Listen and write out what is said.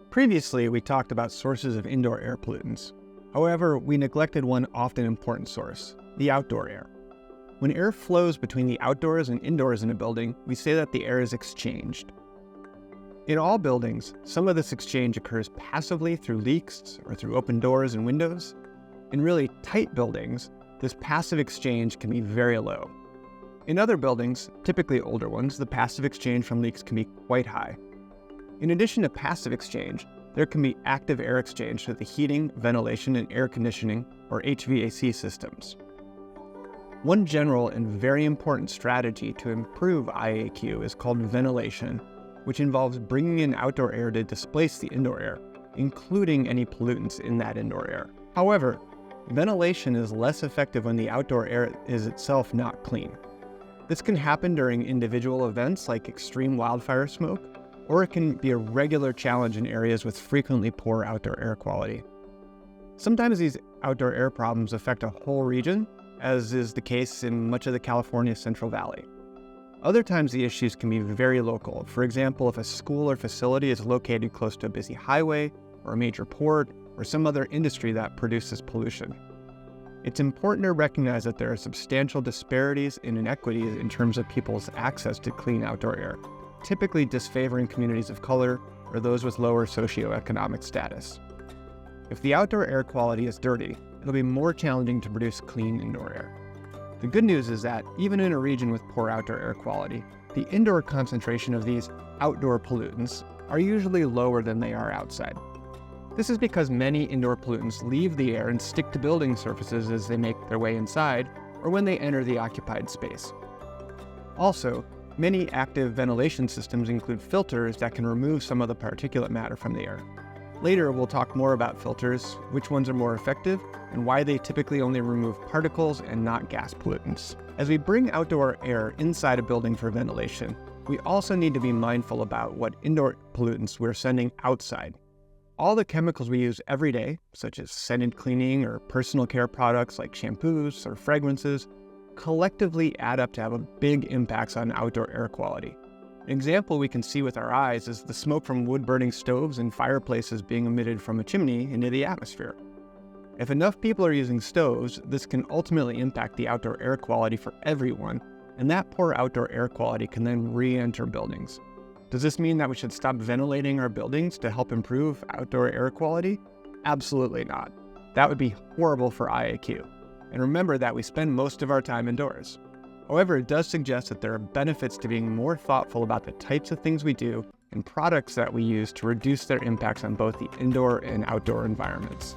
Previously, we talked about sources of indoor air pollutants. However, we neglected one often important source, the outdoor air. When air flows between the outdoors and indoors in a building, we say that the air is exchanged. In all buildings, some of this exchange occurs passively through leaks or through open doors and windows. In really tight buildings, this passive exchange can be very low. In other buildings, typically older ones, the passive exchange from leaks can be quite high. In addition to passive exchange, there can be active air exchange through the heating, ventilation, and air conditioning, or HVAC systems. One general and very important strategy to improve IAQ is called ventilation, which involves bringing in outdoor air to displace the indoor air, including any pollutants in that indoor air. However, ventilation is less effective when the outdoor air is itself not clean. This can happen during individual events like extreme wildfire smoke, or it can be a regular challenge in areas with frequently poor outdoor air quality. Sometimes these outdoor air problems affect a whole region, as is the case in much of the California Central Valley. Other times the issues can be very local. For example, if a school or facility is located close to a busy highway, or a major port, or some other industry that produces pollution. It's important to recognize that there are substantial disparities and inequities in terms of people's access to clean outdoor air, typically disfavoring communities of color or those with lower socioeconomic status. If the outdoor air quality is dirty, it'll be more challenging to produce clean indoor air. The good news is that even in a region with poor outdoor air quality, the indoor concentration of these outdoor pollutants are usually lower than they are outside. This is because many indoor pollutants leave the air and stick to building surfaces as they make their way inside or when they enter the occupied space. Also, many active ventilation systems include filters that can remove some of the particulate matter from the air. Later, we'll talk more about filters, which ones are more effective, and why they typically only remove particles and not gas pollutants. As we bring outdoor air inside a building for ventilation, we also need to be mindful about what indoor pollutants we're sending outside. All the chemicals we use every day, such as scented cleaning or personal care products like shampoos or fragrances, collectively add up to have big impacts on outdoor air quality. An example we can see with our eyes is the smoke from wood-burning stoves and fireplaces being emitted from a chimney into the atmosphere. If enough people are using stoves, this can ultimately impact the outdoor air quality for everyone, and that poor outdoor air quality can then re-enter buildings. Does this mean that we should stop ventilating our buildings to help improve outdoor air quality? Absolutely not. That would be horrible for IAQ. And remember that we spend most of our time indoors. However, it does suggest that there are benefits to being more thoughtful about the types of things we do and products that we use to reduce their impacts on both the indoor and outdoor environments.